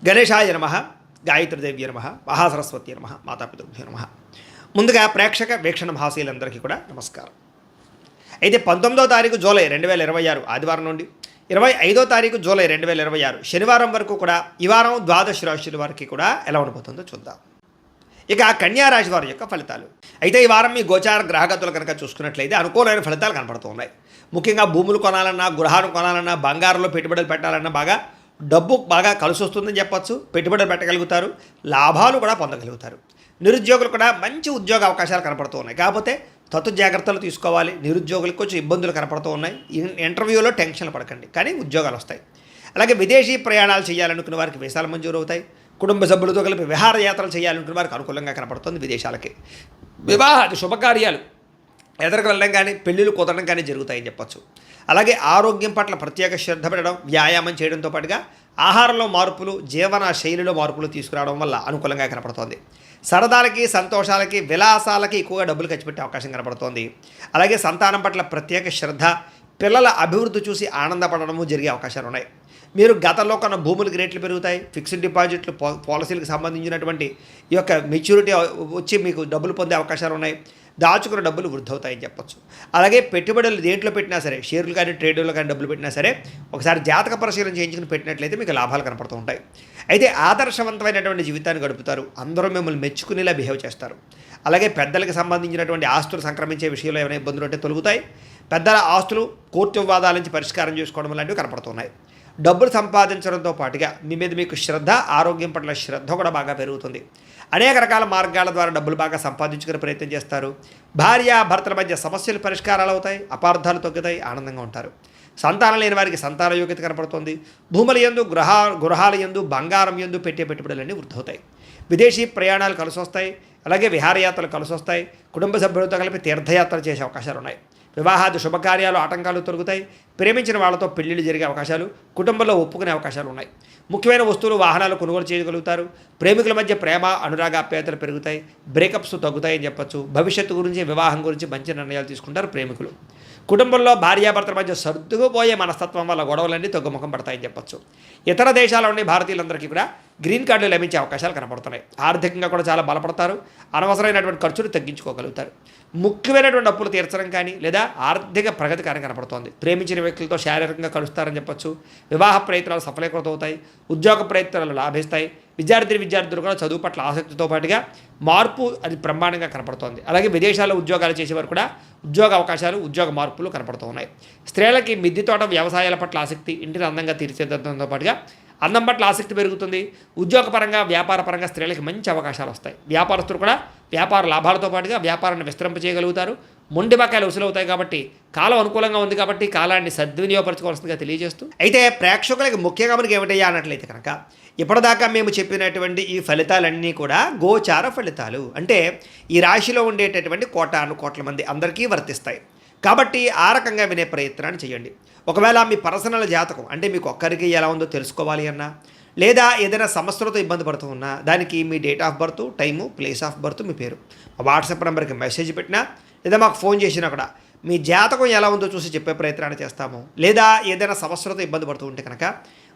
గణేశాయ నమః, గాయత్రీదేవ్య నమః, మహాసరస్వతి నమః, మాతాపితృభ్యో నమః. ముందుగా ప్రేక్షక వీక్షణ మహాశీలందరికీ కూడా నమస్కారం. అయితే 19వ తారీఖు జూలై 2026 ఆదివారం నుండి 25వ తారీఖు జూలై 2026 శనివారం వరకు కూడా ఈ వారం ద్వాదశ రాశుల వారికి కూడా ఎలా ఉండబోతుందో చూద్దాం. ఇక కన్యా రాశి వారి యొక్క ఫలితాలు. అయితే ఈ వారం మీ గోచార గ్రహగతులు కనుక చూసుకున్నట్లయితే అనుకూలమైన ఫలితాలు కనపడుతూ ఉన్నాయి. ముఖ్యంగా భూములు కొనాలన్నా, గృహాలు కొనాలన్నా, బంగారంలో పెట్టుబడులు పెట్టాలన్నా డబ్బు బాగా కలిసి వస్తుందని చెప్పచ్చు. పెట్టుబడులు పెట్టగలుగుతారు, లాభాలు కూడా పొందగలుగుతారు. నిరుద్యోగులు కూడా మంచి ఉద్యోగ అవకాశాలు కనపడుతూ ఉన్నాయి. కాకపోతే జాగ్రత్తలు తీసుకోవాలి. నిరుద్యోగులకు కొంచెం ఇబ్బందులు కనపడుతూ ఉన్నాయి. ఇంటర్వ్యూలో టెన్షన్లు పడకండి, కానీ ఉద్యోగాలు వస్తాయి. అలాగే విదేశీ ప్రయాణాలు చేయాలనుకున్న వారికి వీసాలు మంజూరు అవుతాయి. కుటుంబ సభ్యులతో కలిపి విహారయాత్రలు చేయాలనుకున్న వారికి అనుకూలంగా కనపడుతుంది. విదేశాలకి వివాహాది శుభకార్యాలు ఎదరికి వెళ్ళడం కానీ, పెళ్ళిళ్ళు కుదరడం కానీ జరుగుతాయని చెప్పచ్చు. అలాగే ఆరోగ్యం పట్ల ప్రత్యేక శ్రద్ధ పెట్టడం, వ్యాయామం చేయడంతో పాటుగా ఆహారంలో మార్పులు, జీవన శైలిలో మార్పులు తీసుకురావడం వల్ల అనుకూలంగా కనపడుతోంది. సరదాలకి, సంతోషాలకి, విలాసాలకి ఎక్కువగా డబ్బులు ఖర్చు పెట్టే అవకాశం కనపడుతోంది. అలాగే సంతానం పట్ల ప్రత్యేక శ్రద్ధ, పిల్లల అభివృద్ధి చూసి ఆనందపడడము జరిగే అవకాశాలు ఉన్నాయి. మీరు గతంలో కన్నా భూములకి రేట్లు పెరుగుతాయి. ఫిక్స్డ్ డిపాజిట్లు, పాలసీలకు సంబంధించినటువంటి ఈ యొక్క మెచ్యూరిటీ వచ్చి మీకు డబ్బులు పొందే అవకాశాలు ఉన్నాయి. దాచుకున్న డబ్బులు వృద్ధి అవుతాయని చెప్పచ్చు. అలాగే పెట్టుబడులు దేంట్లో పెట్టినా సరే, షేర్లు కానీ ట్రేడుల్లో కానీ డబ్బులు పెట్టినా సరే, ఒకసారి జాతక పరిశీలన చేయించుకుని పెట్టినట్లయితే మీకు లాభాలు కనపడుతూ ఉంటాయి. అయితే ఆదర్శవంతమైనటువంటి జీవితాన్ని గడుపుతారు. అందరూ మిమ్మల్ని మెచ్చుకునేలా బిహేవ్ చేస్తారు. అలాగే పెద్దలకు సంబంధించినటువంటి ఆస్తులు సంక్రమించే విషయంలో ఏమైనా ఇబ్బందులు ఉంటే తొలగుతాయి. పెద్దల ఆస్తులు కోర్టు వివాదాల నుంచి పరిష్కారం చేసుకోవడం లాంటివి కనపడుతున్నాయి. డబ్బులు సంపాదించడంతో పాటుగా మీ మీద మీకు శ్రద్ధ, ఆరోగ్యం పట్ల శ్రద్ధ కూడా బాగా పెరుగుతుంది. అనేక రకాల మార్గాల ద్వారా డబ్బులు బాగా సంపాదించుకునే ప్రయత్నం చేస్తారు. భార్యాభర్తల మధ్య సమస్యలు పరిష్కారాలు అవుతాయి, అపార్థాలు తగ్గుతాయి, ఆనందంగా ఉంటారు. సంతానం లేని వారికి సంతాన యోగ్యత కనపడుతుంది. భూముల యందు, గృహాల యందు, బంగారం యందు పెట్టే పెట్టుబడులన్నీ వృద్ధవుతాయి. విదేశీ ప్రయాణాలు కలిసి వస్తాయి. అలాగే విహారయాత్రలు కలిసి వస్తాయి. కుటుంబ సభ్యులతో కలిపి తీర్థయాత్రలు చేసే అవకాశాలు ఉన్నాయి. వివాహాది శుభకార్యాలు ఆటంకాలు తొలగుతాయి. ప్రేమించిన వాళ్ళతో పెళ్లిళ్ళు జరిగే అవకాశాలు, కుటుంబంలో ఒప్పుకునే అవకాశాలు ఉన్నాయి. ముఖ్యమైన వస్తువులు, వాహనాలు కొనుగోలు చేయగలుగుతారు. ప్రేమికుల మధ్య ప్రేమ, అనురాగాప్యాయతలు పెరుగుతాయి. బ్రేకప్స్ తగ్గుతాయని చెప్పచ్చు. భవిష్యత్తు గురించి, వివాహం గురించి మంచి నిర్ణయాలు తీసుకుంటారు ప్రేమికులు. కుటుంబంలో భార్యాభర్తల మధ్య సర్దుకుపోయే మనస్తత్వం వల్ల గొడవలన్నీ తగ్గుముఖం పడతాయని చెప్పచ్చు. ఇతర దేశాల నుండి భారతీయులందరికీ కూడా గ్రీన్ కార్డులు లభించే అవకాశాలు కనపడుతున్నాయి. ఆర్థికంగా కూడా చాలా బలపడతారు. అనవసరమైనటువంటి ఖర్చులు తగ్గించుకోగలుగుతారు. ముఖ్యమైనటువంటి అప్పులు తీర్చడం కానీ లేదా ఆర్థిక ప్రగతి కానీ కనపడుతోంది. ప్రేమించిన వ్యక్తులతో శారీరకంగా కలుస్తారని చెప్పచ్చు. వివాహ ప్రయత్నాలు సఫలీకృతం అవుతాయి. ఉద్యోగ ప్రయత్నాలు లాభిస్తాయి. విద్యార్థులు కూడా చదువు పట్ల ఆసక్తితో పాటుగా మార్పు అది బ్రహ్మాండంగా కనపడుతోంది. అలాగే విదేశాల్లో ఉద్యోగాలు చేసేవారు కూడా ఉద్యోగ అవకాశాలు, ఉద్యోగ మార్పులు కనపడుతూ ఉన్నాయి. స్త్రీలకి మిద్దె తోట, వ్యవసాయాల పట్ల ఆసక్తి, ఇంటిని అందంగా తీర్చిదిద్దడంతో పాటుగా అందం పట్ల ఆసక్తి పెరుగుతుంది. ఉద్యోగపరంగా, వ్యాపారపరంగా స్త్రీలకి మంచి అవకాశాలు వస్తాయి. వ్యాపారస్తులు కూడా వ్యాపార లాభాలతో పాటుగా వ్యాపారాన్ని విస్తరింపజేయగలుగుతారు. మొండి బకాయిలు వసూలవుతాయి. కాబట్టి కాలం అనుకూలంగా ఉంది. కాబట్టి కాలాన్ని సద్వినియోగపరచుకోవాల్సిందిగా తెలియజేస్తూ, అయితే ప్రేక్షకులకి ముఖ్యంగా మనకి ఏమిటయ్యా అన్నట్లయితే కనుక, ఇప్పటిదాకా మేము చెప్పినటువంటి ఈ ఫలితాలన్నీ కూడా గోచార ఫలితాలు. అంటే ఈ రాశిలో ఉండేటటువంటి కోట్ల మంది అందరికీ వర్తిస్తాయి. కాబట్టి ఆ రకంగా వినే ప్రయత్నాన్ని చేయండి. ఒకవేళ మీ పర్సనల్ జాతకం అంటే మీకు ఒక్కరికి ఎలా ఉందో తెలుసుకోవాలి అన్నా, లేదా ఏదైనా సమస్యలతో ఇబ్బంది పడుతూ ఉన్నా, దానికి మీ date of birth, time, place of birth, మీ పేరు మా వాట్సాప్ నెంబర్కి మెసేజ్ పెట్టినా, లేదా మాకు ఫోన్ చేసినా కూడా మీ జాతకం ఎలా ఉందో చూసి చెప్పే ప్రయత్నాన్ని చేస్తాము. లేదా ఏదైనా సమస్యలతో ఇబ్బంది పడుతూ ఉంటే కనుక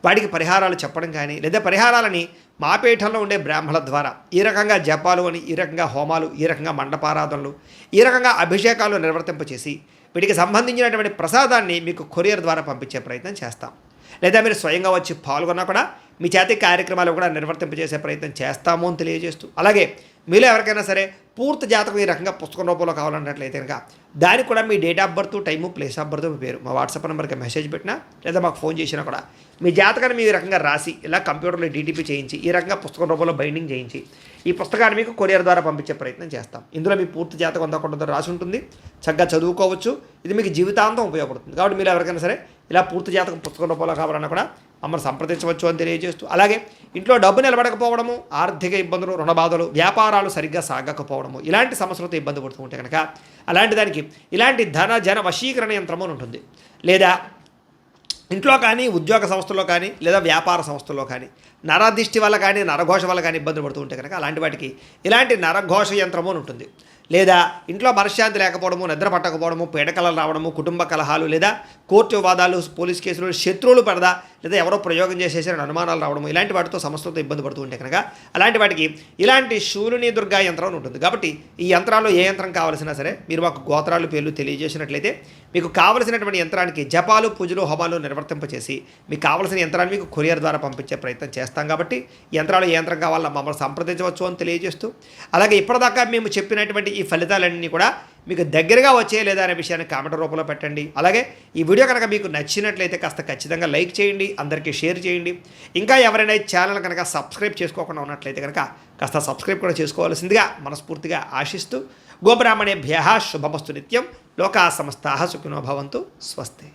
వాటికి పరిహారాలు చెప్పడం కానీ, లేదా పరిహారాలని మా పీఠంలో ఉండే బ్రాహ్మణుల ద్వారా ఈ రకంగా జపాలు అని, ఈ రకంగా హోమాలు, ఈ రకంగా మండపారాధనలు, ఈ రకంగా అభిషేకాలు నిర్వర్తింపచేసి వీటికి సంబంధించినటువంటి ప్రసాదాన్ని మీకు కొరియర్ ద్వారా పంపించే ప్రయత్నం చేస్తాం. లేదా మీరు స్వయంగా వచ్చి పాల్గొన్నా కూడా మీ చేతి కార్యక్రమాలు కూడా నిర్వర్తింపజేసే ప్రయత్నం చేస్తాము అని తెలియజేస్తూ, అలాగే మీలో ఎవరికైనా సరే పూర్తి జాతకం ఈ రకంగా పుస్తకం రూపంలో కావాలన్నట్లయితే కనుక దానికి కూడా మీ date of birth, time, place of birth, మీ పేరు మా వాట్సాప్ నెంబర్కి మెసేజ్ పెట్టినా, లేదా మాకు ఫోన్ చేసినా కూడా మీ జాతకాన్ని మీ రకంగా రాసి ఇలా కంప్యూటర్లో డీటీపీ చేయించి ఈ రకంగా పుస్తకం రూపంలో బైండింగ్ చేయించి ఈ పుస్తకాన్ని మీకు కొరియర్ ద్వారా పంపించే ప్రయత్నం చేస్తాం. ఇందులో మీ పూర్తి జాతకం అంతా రాసి ఉంటుంది. చక్కగా చదువుకోవచ్చు. ఇది మీకు జీవితాంతం ఉపయోగపడుతుంది. కాబట్టి మీరు ఎవరికైనా సరే ఇలా పూర్తి జాతకం పుస్తకం రూపంలో కావాలన్నా కూడా మమ్మల్ని సంప్రదించవచ్చు అని తెలియజేస్తూ, అలాగే ఇంట్లో డబ్బు నిలబడకపోవడము, ఆర్థిక ఇబ్బందులు, రుణబాధలు, వ్యాపారాలు సరిగ్గా సాగకపోవడము, ఇలాంటి సమస్యలతో ఇబ్బంది పడుతూ ఉంటే కనుక అలాంటి దానికి ఇలాంటి జన వశీకరణ యంత్రము ఉంటుంది. లేదా ఇంట్లో కానీ, ఉద్యోగ సంస్థల్లో కానీ, లేదా వ్యాపార సంస్థల్లో కానీ నరదిష్టి వల్ల కానీ నరఘోష వల్ల కానీ ఇబ్బందులు పడుతూ ఉంటే కనుక అలాంటి వాటికి ఇలాంటి నరఘోష యంత్రము అని ఉంటుంది. లేదా ఇంట్లో మనశ్శాంతి లేకపోవడము, నిద్ర పట్టకపోవడము, పీడకలలు రావడము, కుటుంబ కలహాలు, లేదా కోర్టు వివాదాలు, పోలీస్ కేసులు, శత్రువులు పడదా, లేదా ఎవరో ప్రయోగం చేసేసిన అనుమానాలు రావడము, ఇలాంటి వాటితో సమస్యలతో ఇబ్బంది పడుతూ ఉంటే కనుక అలాంటి వాటికి ఇలాంటి శూలిని దుర్గా యంత్రం అని ఉంటుంది. కాబట్టి ఈ యంత్రాల్లో ఏ యంత్రం కావాల్సినా సరే మీరు మాకు గోత్రాలు పేర్లు తెలియజేసినట్లయితే మీకు కావలసినటువంటి యంత్రానికి జపాలు, పూజలు, హోమాలు నిర్వర్తింపచేసి మీకు కావలసిన యంత్రాన్ని మీకు కొరియర్ ద్వారా పంపించే ప్రయత్నం చేస్తాం. కాబట్టి యంత్రాలు ఏ యంత్రం కావాలన్నా మమ్మల్ని సంప్రదించవచ్చు అని తెలియజేస్తూ, అలాగే ఇప్పటిదాకా మేము చెప్పినటువంటి ఈ ఫలితాలన్నీ కూడా మీకు దగ్గరగా వచ్చే లేదా అనే విషయాన్ని కామెంట్ రూపంలో పెట్టండి. అలాగే ఈ వీడియో కనుక మీకు నచ్చినట్లయితే కాస్త ఖచ్చితంగా లైక్ చేయండి, అందరికీ షేర్ చేయండి. ఇంకా ఎవరైనా ఈ ఛానల్ కనుక సబ్స్క్రైబ్ చేసుకోకుండా ఉన్నట్లయితే కనుక కాస్త సబ్స్క్రైబ్ కూడా చేసుకోవాల్సిందిగా మనస్ఫూర్తిగా ఆశిస్తూ, గోబ్రాహ్మణేభ్యః శుభమస్తు నిత్యం, లోకా సమస్తాః సుఖినో భవంతు, స్వస్తి.